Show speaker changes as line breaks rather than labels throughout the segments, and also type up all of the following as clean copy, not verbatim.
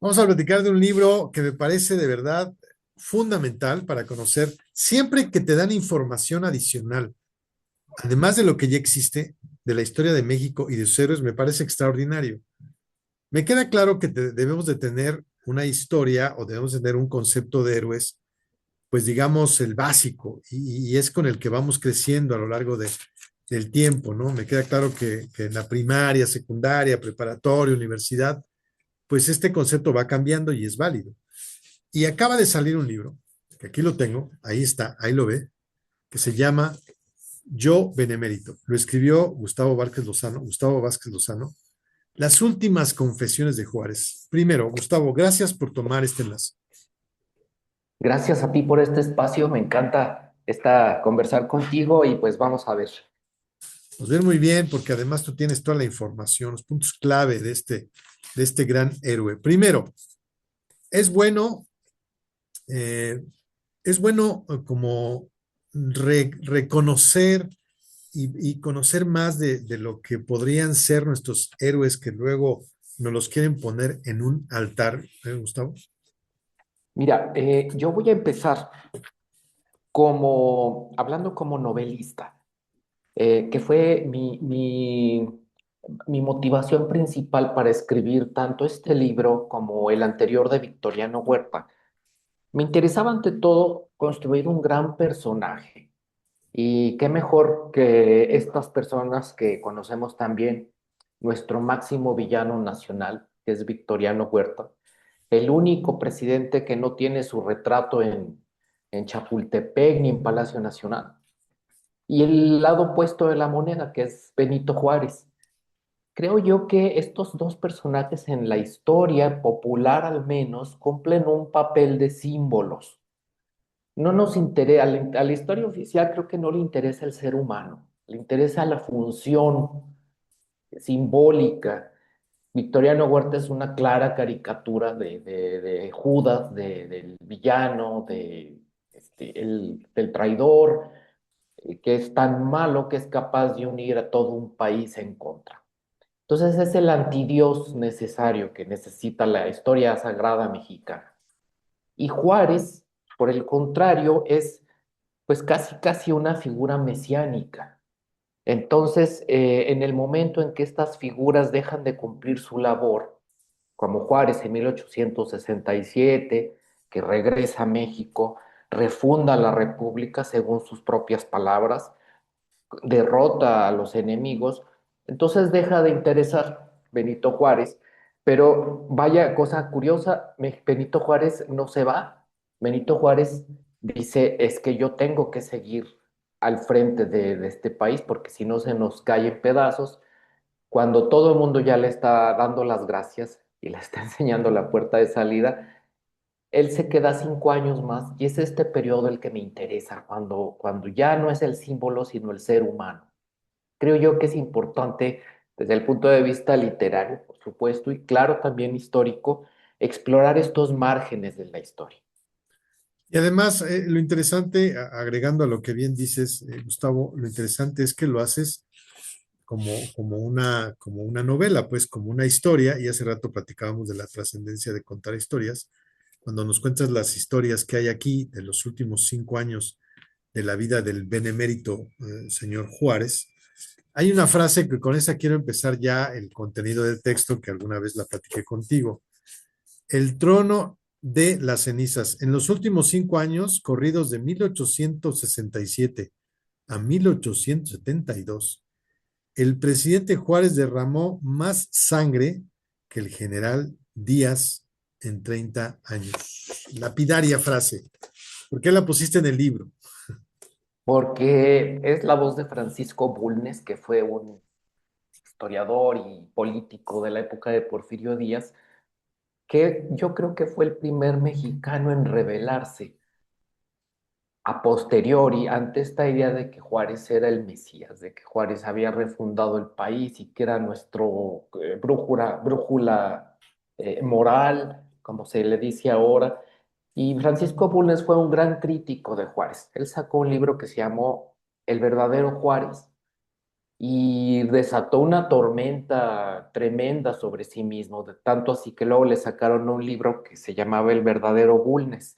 Vamos a platicar de un libro que me parece de verdad fundamental para conocer, siempre que te dan información adicional, además de lo que ya existe, de la historia de México y de sus héroes, me parece extraordinario. Me queda claro que debemos de tener una historia o debemos de tener un concepto de héroes, pues digamos el básico, y es con el que vamos creciendo a lo largo del tiempo, ¿no? Me queda claro que en la primaria, secundaria, preparatoria, universidad, pues este concepto va cambiando y es válido. Y acaba de salir un libro, que aquí lo tengo, ahí está, ahí lo ve, que se llama Yo Benemérito. Lo escribió Gustavo Vázquez Lozano. Las últimas confesiones de Juárez. Primero, Gustavo, gracias por tomar este enlace.
Gracias a ti por este espacio, me encanta conversar contigo y pues vamos a ver.
Nos ven muy bien porque además tú tienes toda la información, los puntos clave de este gran héroe. Primero, es bueno, eh, es bueno como reconocer y conocer más de lo que podrían ser nuestros héroes que luego nos los quieren poner en un altar, Gustavo.
Mira, yo voy a empezar hablando como novelista, que fue mi motivación principal para escribir tanto este libro como el anterior de Victoriano Huerta. Me interesaba ante todo construir un gran personaje. Y qué mejor que estas personas que conocemos también, nuestro máximo villano nacional, que es Victoriano Huerta, el único presidente que no tiene su retrato en Chapultepec ni en Palacio Nacional. Y el lado opuesto de la moneda, que es Benito Juárez. Creo yo que estos dos personajes en la historia popular al menos cumplen un papel de símbolos. No nos interesa, a la historia oficial creo que no le interesa el ser humano, le interesa la función simbólica. Victoriano Huerta es una clara caricatura de Judas, del villano, del traidor, que es tan malo que es capaz de unir a todo un país en contra. Entonces es el antidios necesario que necesita la historia sagrada mexicana. Y Juárez, por el contrario, es pues casi una figura mesiánica. Entonces, en el momento en que estas figuras dejan de cumplir su labor, como Juárez en 1867, que regresa a México, refunda la República según sus propias palabras, derrota a los enemigos, entonces deja de interesar Benito Juárez, pero vaya cosa curiosa, Benito Juárez no se va, Benito Juárez dice, es que yo tengo que seguir al frente de este país porque si no se nos cae en pedazos, cuando todo el mundo ya le está dando las gracias y le está enseñando la puerta de salida, él se queda 5 años más y es este periodo el que me interesa, cuando ya no es el símbolo, sino el ser humano. Creo yo que es importante desde el punto de vista literario, por supuesto, y claro, también histórico, explorar estos márgenes de la historia.
Y además, lo interesante, agregando a lo que bien dices, Gustavo, lo interesante es que lo haces como una novela, pues como una historia, y hace rato platicábamos de la trascendencia de contar historias. Cuando nos cuentas las historias que hay aquí de los últimos 5 años de la vida del benemérito señor Juárez, hay una frase que con esa quiero empezar ya el contenido del texto que alguna vez la platiqué contigo. El trono de las cenizas. En los últimos 5 años, corridos de 1867 a 1872, el presidente Juárez derramó más sangre que el general Díaz en 30 años. Lapidaria frase. ¿Por qué la pusiste en el libro?
Porque es la voz de Francisco Bulnes, que fue un historiador y político de la época de Porfirio Díaz, que yo creo que fue el primer mexicano en rebelarse a posteriori ante esta idea de que Juárez era el Mesías, de que Juárez había refundado el país y que era nuestro brújula moral, como se le dice ahora. Y Francisco Bulnes fue un gran crítico de Juárez. Él sacó un libro que se llamó El verdadero Juárez, y desató una tormenta tremenda sobre sí mismo, de tanto así que luego le sacaron un libro que se llamaba El verdadero Bulnes,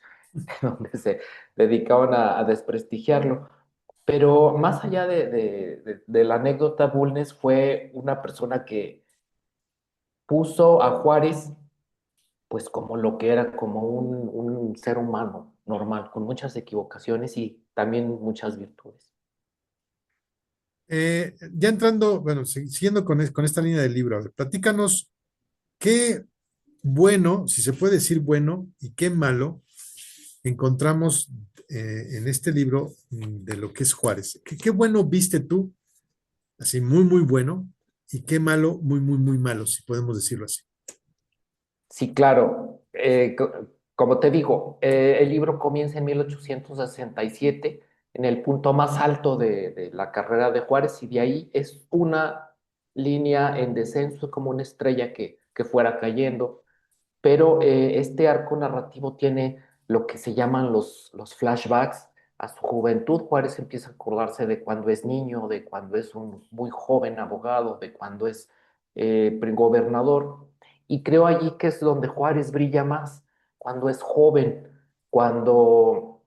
donde se dedicaban a desprestigiarlo. Pero más allá de la anécdota, Bulnes fue una persona que puso a Juárez pues como lo que era, como un ser humano normal, con muchas equivocaciones y también muchas virtudes.
Ya entrando, bueno, siguiendo con esta línea del libro, a ver, platícanos qué bueno, si se puede decir bueno, y qué malo encontramos en este libro de lo que es Juárez. ¿Qué bueno viste tú? Así, muy, muy bueno, y qué malo, muy, muy, muy malo, si podemos decirlo así.
Sí, claro. Como te digo, el libro comienza en 1867, en el punto más alto de la carrera de Juárez, y de ahí es una línea en descenso, como una estrella que fuera cayendo. Pero este arco narrativo tiene lo que se llaman los flashbacks a su juventud. Juárez empieza a acordarse de cuando es niño, de cuando es un muy joven abogado, de cuando es gobernador. Y creo allí que es donde Juárez brilla más, cuando es joven, cuando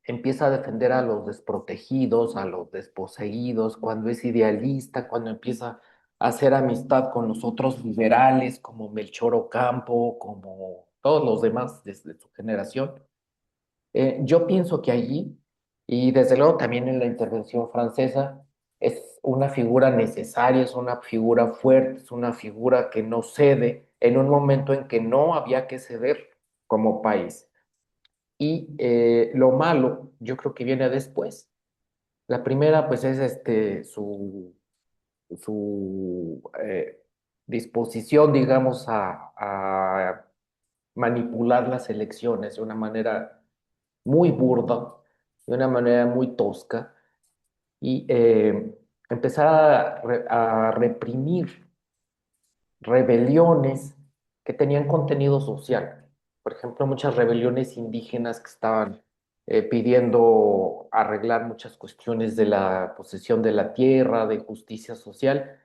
empieza a defender a los desprotegidos, a los desposeídos, cuando es idealista, cuando empieza hacer amistad con los otros liberales como Melchor Ocampo, como todos los demás desde su generación. Yo pienso que allí, y desde luego también en la intervención francesa, es una figura necesaria, es una figura fuerte, es una figura que no cede en un momento en que no había que ceder como país. Y lo malo, yo creo que viene después. La primera, pues, es su disposición, digamos, a manipular las elecciones de una manera muy burda, de una manera muy tosca, y empezar a reprimir rebeliones que tenían contenido social. Por ejemplo, muchas rebeliones indígenas que estaban pidiendo arreglar muchas cuestiones de la posesión de la tierra, de justicia social,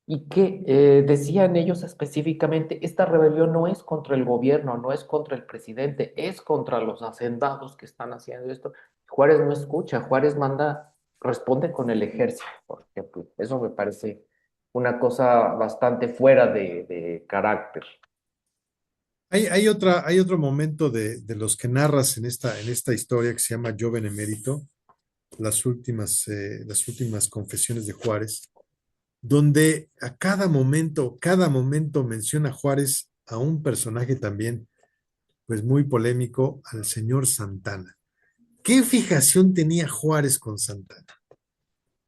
y que decían ellos específicamente, esta rebelión no es contra el gobierno, no es contra el presidente, es contra los hacendados que están haciendo esto. Juárez no escucha, Juárez manda, responde con el ejército, por ejemplo. Eso me parece una cosa bastante fuera de carácter.
Hay otro momento de los que narras en esta historia que se llama Yo Benemérito, las últimas confesiones de Juárez, donde a cada momento menciona Juárez a un personaje también, pues muy polémico, al señor Santana. ¿Qué fijación tenía Juárez con Santana?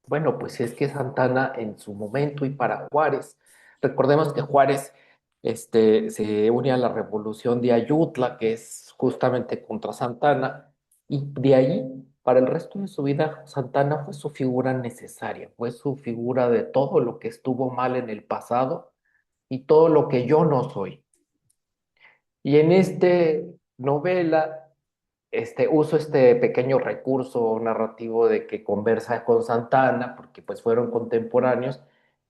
Bueno, pues es que Santana en su momento y para Juárez, recordemos que Juárez se une a la revolución de Ayutla, que es justamente contra Santana, y de ahí, para el resto de su vida, Santana fue su figura necesaria, fue su figura de todo lo que estuvo mal en el pasado y todo lo que yo no soy. Y en esta novela uso este pequeño recurso narrativo de que conversa con Santana, porque pues fueron contemporáneos,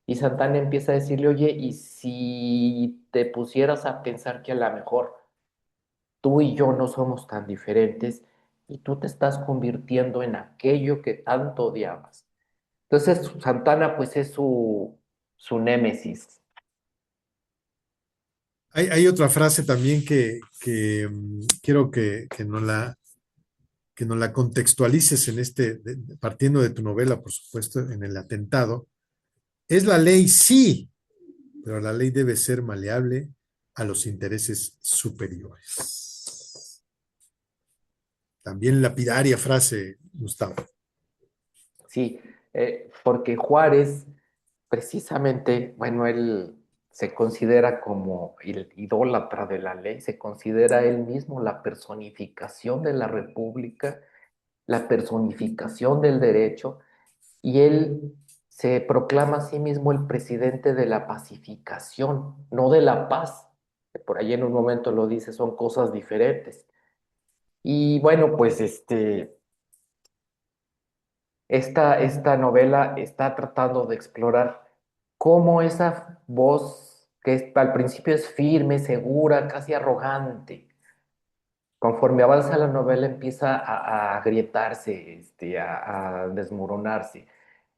y Santana empieza a decirle, oye, ¿y si te pusieras a pensar que a lo mejor tú y yo no somos tan diferentes y tú te estás convirtiendo en aquello que tanto odiabas? Entonces Santana pues es su némesis.
Hay otra frase también quiero que nos la contextualices en partiendo de tu novela, por supuesto, en el atentado. Es la ley, sí, pero la ley debe ser maleable a los intereses superiores. También lapidaria frase, Gustavo.
Sí, porque Juárez, precisamente, bueno, él se considera como el idólatra de la ley, se considera él mismo la personificación de la república, la personificación del derecho, y él se proclama a sí mismo el presidente de la pacificación, no de la paz, que por ahí en un momento lo dice, son cosas diferentes. Y bueno, pues esta novela está tratando de explorar cómo esa voz al principio es firme, segura, casi arrogante, conforme avanza la novela empieza a agrietarse, a desmoronarse.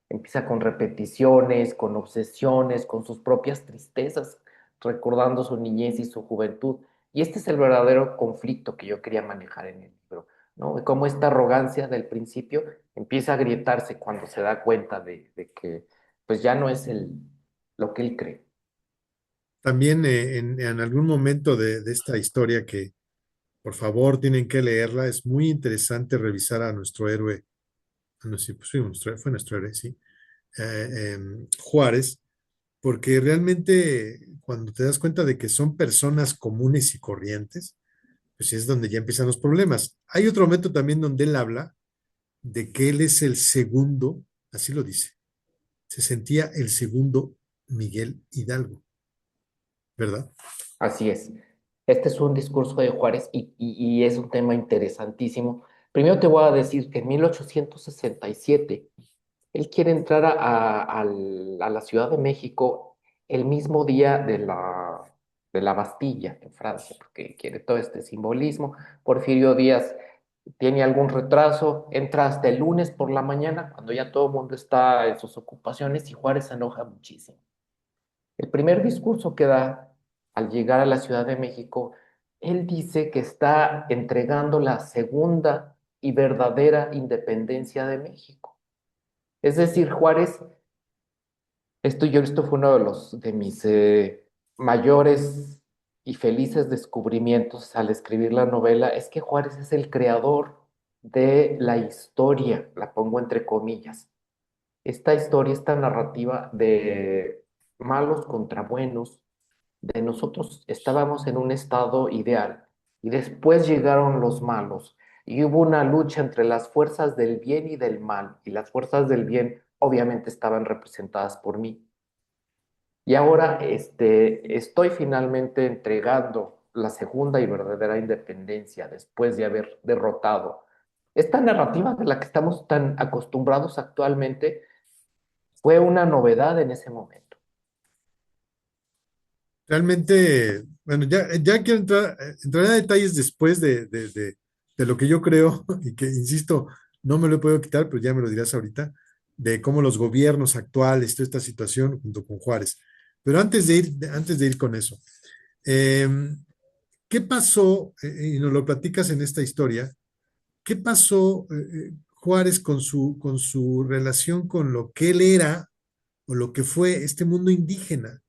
Empieza con repeticiones, con obsesiones, con sus propias tristezas, recordando su niñez y su juventud. Y este es el verdadero conflicto que yo quería manejar en el libro, ¿no? De cómo esta arrogancia del principio empieza a agrietarse cuando se da cuenta de que pues ya no es lo que él cree.
También en algún momento de esta historia que por favor tienen que leerla, es muy interesante revisar a nuestro héroe, no sé, pues fue nuestro héroe, sí, Juárez, porque realmente cuando te das cuenta de que son personas comunes y corrientes, pues es donde ya empiezan los problemas. Hay otro momento también donde él habla de que él es el segundo, así lo dice, se sentía el segundo Miguel Hidalgo, ¿verdad?
Así es. Este es un discurso de Juárez y es un tema interesantísimo. Primero te voy a decir que en 1867 él quiere entrar a la Ciudad de México el mismo día de la Bastilla en Francia, porque quiere todo este simbolismo. Porfirio Díaz tiene algún retraso, entra hasta el lunes por la mañana, cuando ya todo el mundo está en sus ocupaciones, y Juárez se enoja muchísimo. El primer discurso que da al llegar a la Ciudad de México, él dice que está entregando la segunda y verdadera independencia de México. Es decir, Juárez, esto fue uno de mis mayores y felices descubrimientos al escribir la novela, es que Juárez es el creador de la historia, la pongo entre comillas. Esta historia, esta narrativa de malos contra buenos, de nosotros estábamos en un estado ideal y después llegaron los malos y hubo una lucha entre las fuerzas del bien y del mal, y las fuerzas del bien obviamente estaban representadas por mí. Y ahora estoy finalmente entregando la segunda y verdadera independencia después de haber derrotado. Esta narrativa de la que estamos tan acostumbrados actualmente fue una novedad en ese momento.
Realmente, bueno, ya quiero entrar a detalles después de lo que yo creo y que, insisto, no me lo he podido quitar, pero ya me lo dirás ahorita, de cómo los gobiernos actuales, toda esta situación junto con Juárez. Pero antes de ir con eso, eh, ¿qué pasó? Y nos lo platicas en esta historia, ¿qué pasó, Juárez con su relación con lo que él era o lo que fue este mundo indígena?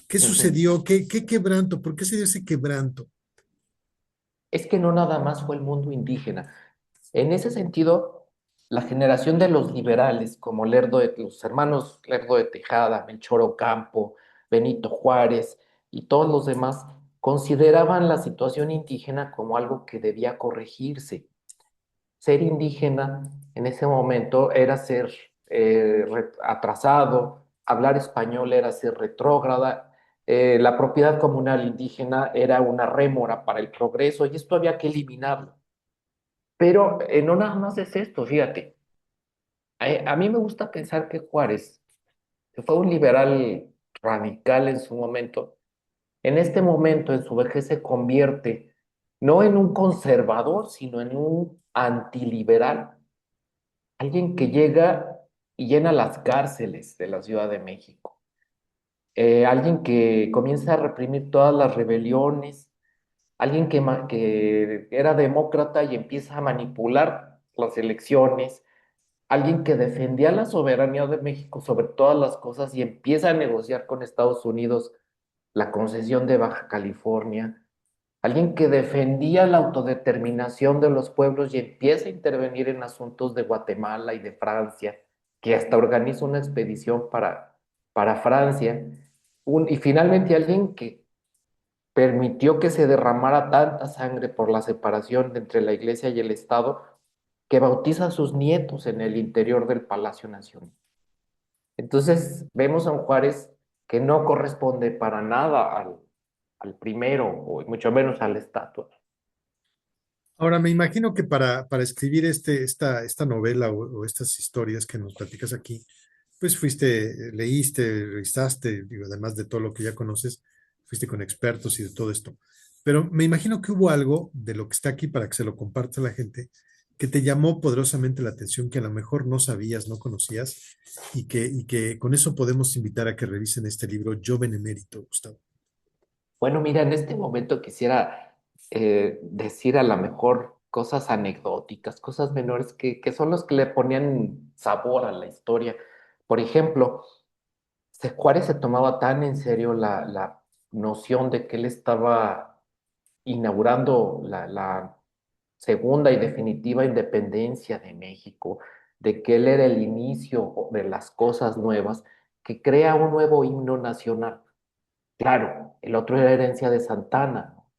¿Qué
Ujú.
sucedió? ¿Qué quebranto? ¿Por qué se dio ese quebranto?
Es que no nada más fue el mundo indígena. En ese sentido, la generación de los liberales, como los hermanos Lerdo de Tejada, Melchor Ocampo, Benito Juárez y todos los demás, consideraban la situación indígena como algo que debía corregirse. Ser indígena en ese momento era ser atrasado, hablar español era ser retrógrada, la propiedad comunal indígena era una rémora para el progreso y esto había que eliminarlo. Pero no nada más es esto, fíjate. A mí me gusta pensar que Juárez, que fue un liberal radical en su momento, en este momento, en su vejez, se convierte no en un conservador, sino en un antiliberal. Alguien que llega y llena las cárceles de la Ciudad de México. Alguien que comienza a reprimir todas las rebeliones. Alguien que era demócrata y empieza a manipular las elecciones. Alguien que defendía la soberanía de México sobre todas las cosas y empieza a negociar con Estados Unidos la concesión de Baja California. Alguien que defendía la autodeterminación de los pueblos y empieza a intervenir en asuntos de Guatemala y de Francia, que hasta organiza una expedición para Francia. Y finalmente alguien que permitió que se derramara tanta sangre por la separación entre la Iglesia y el Estado, que bautiza a sus nietos en el interior del Palacio Nacional. Entonces vemos a un Juárez que no corresponde para nada al primero, o mucho menos a la estatua.
Ahora, me imagino que para escribir esta novela o estas historias que nos platicas aquí, pues fuiste, leíste, revisaste, digo, además de todo lo que ya conoces, fuiste con expertos y de todo esto. Pero me imagino que hubo algo de lo que está aquí para que se lo comparta a la gente que te llamó poderosamente la atención, que a lo mejor no sabías, no conocías, y que con eso podemos invitar a que revisen este libro, Yo Benemérito, Gustavo.
Bueno, mira, en este momento quisiera decir a lo mejor cosas anecdóticas, cosas menores que son los que le ponían sabor a la historia. Por ejemplo, Juárez se tomaba tan en serio la noción de que él estaba inaugurando la segunda y definitiva independencia de México, de que él era el inicio de las cosas nuevas, que crea un nuevo himno nacional. Claro, el otro era herencia de Santana, ¿no?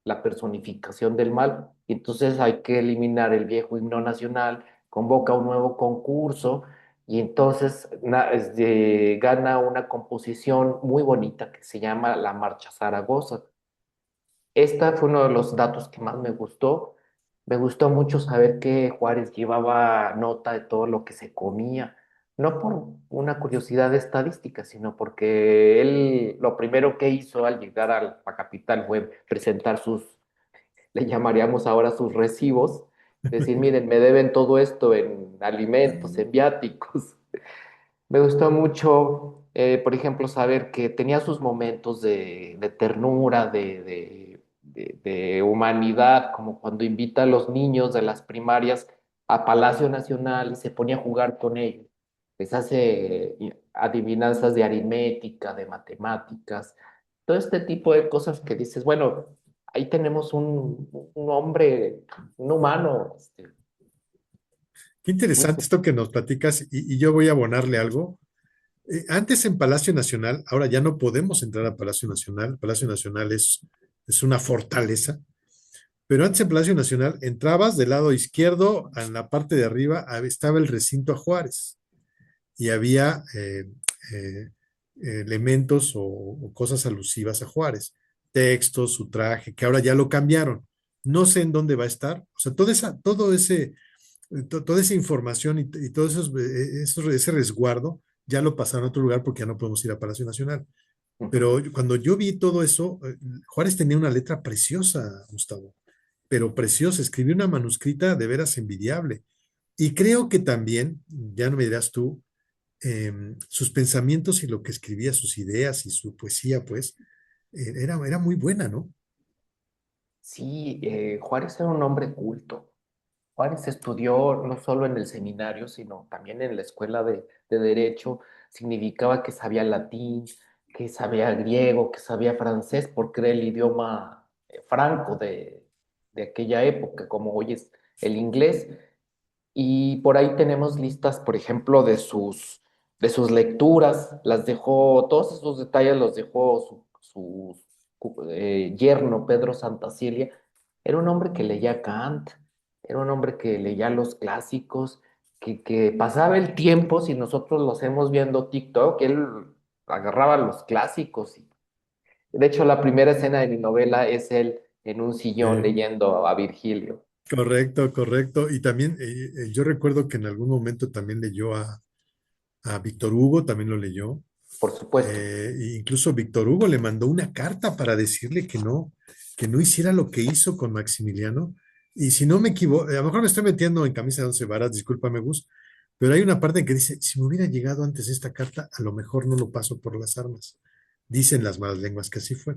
La personificación del mal. Y entonces hay que eliminar el viejo himno nacional, convoca un nuevo concurso y entonces gana una composición muy bonita que se llama La Marcha Zaragoza. Esta fue uno de los datos que más me gustó. Me gustó mucho saber que Juárez llevaba nota de todo lo que se comía, no por una curiosidad estadística, sino porque él lo primero que hizo al llegar a la capital fue presentar le llamaríamos ahora sus recibos, decir, miren, me deben todo esto en alimentos, en viáticos. Me gustó mucho, por ejemplo, saber que tenía sus momentos de ternura, de humanidad, como cuando invita a los niños de las primarias a Palacio Nacional y se ponía a jugar con ellos. Les hace adivinanzas de aritmética, de matemáticas, todo este tipo de cosas que dices, bueno, ahí tenemos un hombre, un humano,
Qué
muy
interesante esto que nos platicas y yo voy a abonarle algo. Antes en Palacio Nacional, ahora ya no podemos entrar a Palacio Nacional. Palacio Nacional es una fortaleza, pero antes en Palacio Nacional entrabas del lado izquierdo, en la parte de arriba estaba el recinto a Juárez y había eh, elementos o cosas alusivas a Juárez, textos, su traje, que ahora ya lo cambiaron. No sé en dónde va a estar. O sea, toda esa información y todo ese resguardo ya lo pasaron a otro lugar porque ya no podemos ir a Palacio Nacional.
Ujú.
Pero cuando yo vi todo eso, Juárez tenía una letra preciosa, Gustavo, pero preciosa. Escribió una manuscrita de veras envidiable. Y creo que también, ya no me dirás tú, sus pensamientos y lo que escribía, sus ideas y su poesía, pues, era muy buena, ¿no?
Sí, Juárez era un hombre culto. Juárez estudió no solo en el seminario, sino también en la escuela de Derecho. Significaba que sabía latín, que sabía griego, que sabía francés, porque era el idioma franco de aquella época, como hoy es el inglés. Y por ahí tenemos listas, por ejemplo, de sus lecturas. Las dejó, todos esos detalles los dejó su yerno, Pedro Santacilia. Era un hombre que leía Kant, era un hombre que leía los clásicos, que pasaba el tiempo, si nosotros lo hacemos viendo TikTok, él agarraba los clásicos. De hecho, la primera escena de mi novela es él en un sillón
Eh,
leyendo a Virgilio,
Correcto, correcto. Y también yo recuerdo que en algún momento también leyó a Víctor Hugo, también lo leyó.
por supuesto.
E incluso Víctor Hugo le mandó una carta para decirle que no hiciera lo que hizo con Maximiliano. Y si no me equivoco, a lo mejor me estoy metiendo en camisa de once varas, discúlpame, Gus, pero hay una parte en que dice, si me hubiera llegado antes esta carta, a lo mejor no lo paso por las armas. Dicen las malas lenguas que así fue.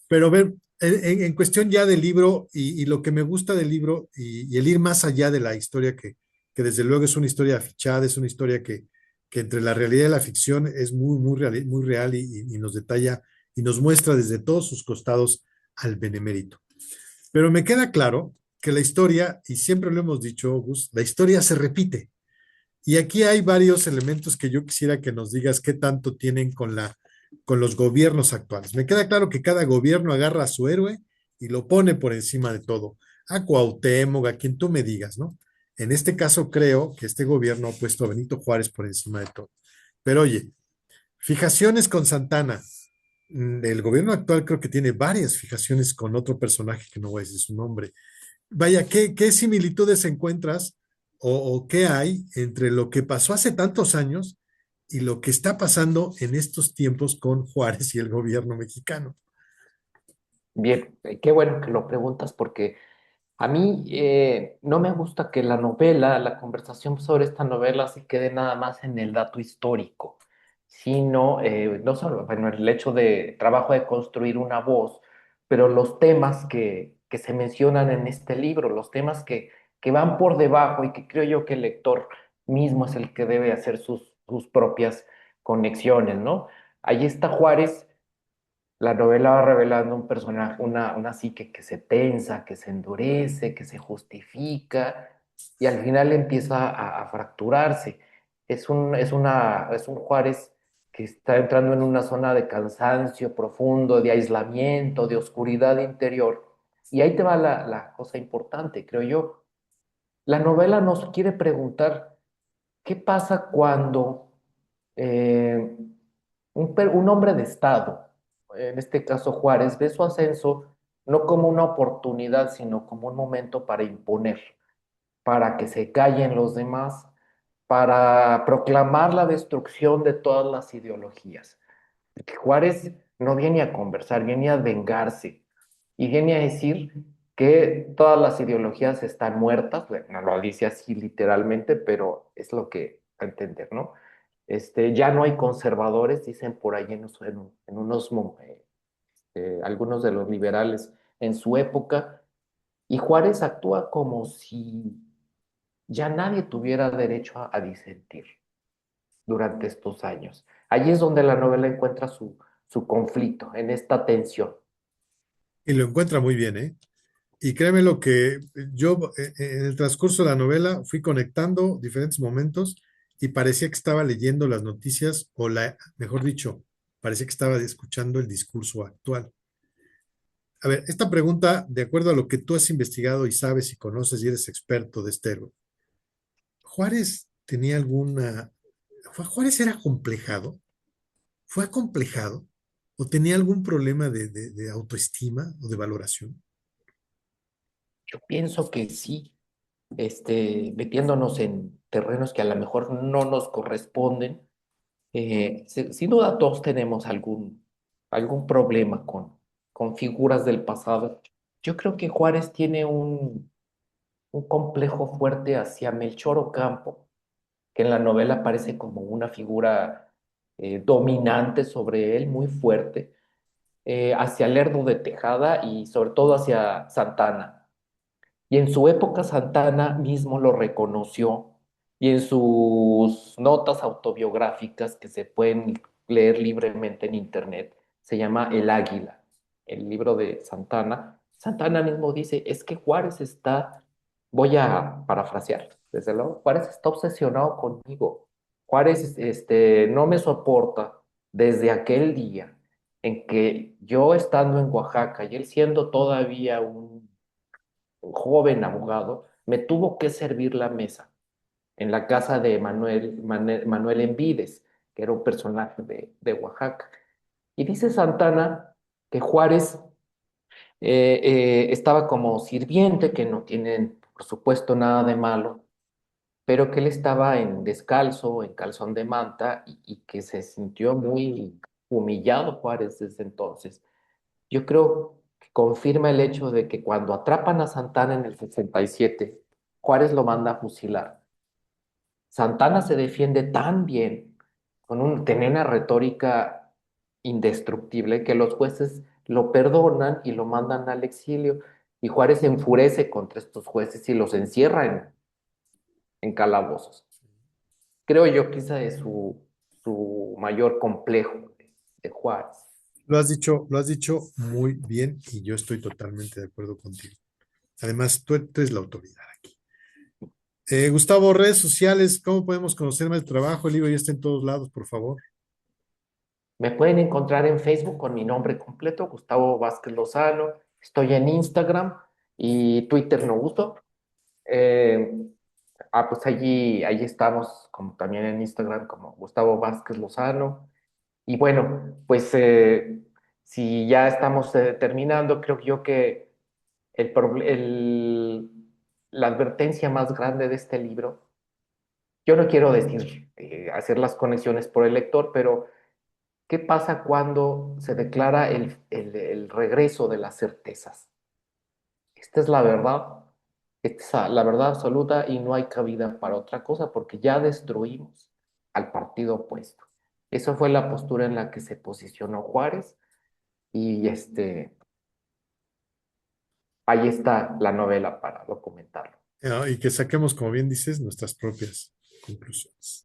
Pero a ver, en cuestión ya del libro y lo que me gusta del libro y el ir más allá de la historia que desde luego es una historia afichada, es una historia que entre la realidad y la ficción es muy real y nos detalla y nos muestra desde todos sus costados al benemérito. Pero me queda claro que la historia, y siempre lo hemos dicho, Gus, la historia se repite. Y aquí hay varios elementos que yo quisiera que nos digas qué tanto tienen con los gobiernos actuales. Me queda claro que cada gobierno agarra a su héroe y lo pone por encima de todo. A Cuauhtémoc, a quien tú me digas, ¿no? En este caso creo que este gobierno ha puesto a Benito Juárez por encima de todo. Pero oye, fijaciones con Santana. El gobierno actual creo que tiene varias fijaciones con otro personaje que no voy a decir su nombre. vaya, ¿qué similitudes encuentras o qué hay entre lo que pasó hace tantos años y lo que está pasando en estos tiempos con Juárez y el gobierno mexicano?
Bien, qué bueno que lo preguntas porque a mí no me gusta que la novela, la conversación sobre esta novela se quede nada más en el dato histórico, sino no solo, bueno, el hecho de trabajo de construir una voz, pero los temas que se mencionan en este libro, los temas que van por debajo y que creo yo que el lector mismo es el que debe hacer sus propias conexiones, ¿no? Ahí está Juárez. La novela va revelando un personaje, una psique que se tensa, que se endurece, que se justifica y al final empieza a fracturarse. Es un Juárez que está entrando en una zona de cansancio profundo, de aislamiento, de oscuridad interior. Y ahí te va la cosa importante, creo yo. La novela nos quiere preguntar, ¿qué pasa cuando eh, un hombre de Estado, en este caso Juárez, ve su ascenso no como una oportunidad, sino como un momento para imponer, para que se callen los demás, para proclamar la destrucción de todas las ideologías? Porque Juárez no viene a conversar, viene a vengarse y viene a decir que todas las ideologías están muertas. Bueno, no lo dice así literalmente, pero es lo que a entender, ¿no? Ya no hay conservadores, dicen por ahí en unos, algunos de los liberales en su época, y Juárez actúa como si ya nadie tuviera derecho a disentir durante estos años. Allí es donde la novela encuentra su conflicto, en esta tensión.
Y lo encuentra muy bien, ¿eh? Y créeme lo que yo en el transcurso de la novela fui conectando diferentes momentos y parecía que estaba leyendo las noticias mejor dicho, parecía que estaba escuchando el discurso actual. A ver, esta pregunta, de acuerdo a lo que tú has investigado y sabes y conoces y eres experto de este héroe, ¿Juárez tenía Juárez era acomplejado? ¿Fue acomplejado? ¿O tenía algún problema de autoestima o de valoración?
Yo pienso que sí, metiéndonos en terrenos que a lo mejor no nos corresponden, sin duda todos tenemos algún problema con figuras del pasado. Yo creo que Juárez tiene un complejo fuerte hacia Melchor Ocampo, que en la novela aparece como una figura dominante sobre él, muy fuerte, hacia Lerdo de Tejada y sobre todo hacia Santana. Y en su época Santana mismo lo reconoció y en sus notas autobiográficas que se pueden leer libremente en internet, se llama El Águila, el libro de Santana. Santana mismo dice, es que Juárez está, voy a parafrasear, desde luego, Juárez está obsesionado conmigo. Juárez no me soporta desde aquel día en que yo estando en Oaxaca y él siendo todavía un joven abogado, me tuvo que servir la mesa en la casa de Manuel Envides, que era un personaje de Oaxaca. Y dice Santana que Juárez estaba como sirviente, que no tienen, por supuesto, nada de malo, pero que él estaba en descalzo, en calzón de manta, y que se sintió muy humillado Juárez desde entonces. Yo creo que confirma el hecho de que cuando atrapan a Santana en el 67, Juárez lo manda a fusilar. Santana se defiende tan bien, tenía una retórica indestructible, que los jueces lo perdonan y lo mandan al exilio. Y Juárez se enfurece contra estos jueces y los encierra en calabozos. Creo yo que ese es su mayor complejo de Juárez.
Lo has dicho muy bien y yo estoy totalmente de acuerdo contigo. Además, tú eres la autoridad aquí. Gustavo, redes sociales, ¿cómo podemos conocer más el trabajo? El libro ya está en todos lados, por favor.
Me pueden encontrar en Facebook con mi nombre completo, Gustavo Vázquez Lozano. Estoy en Instagram y Twitter no uso. Eh, pues allí estamos, como también en Instagram, como Gustavo Vázquez Lozano. Y bueno, pues si ya estamos terminando, creo yo que la advertencia más grande de este libro, yo no quiero decir, hacer las conexiones por el lector, pero ¿qué pasa cuando se declara el regreso de las certezas? Esta es la verdad, esta es la verdad absoluta y no hay cabida para otra cosa porque ya destruimos al partido opuesto. Esa fue la postura en la que se posicionó Juárez y ahí está la novela para documentarlo.
Y que saquemos, como bien dices, nuestras propias conclusiones.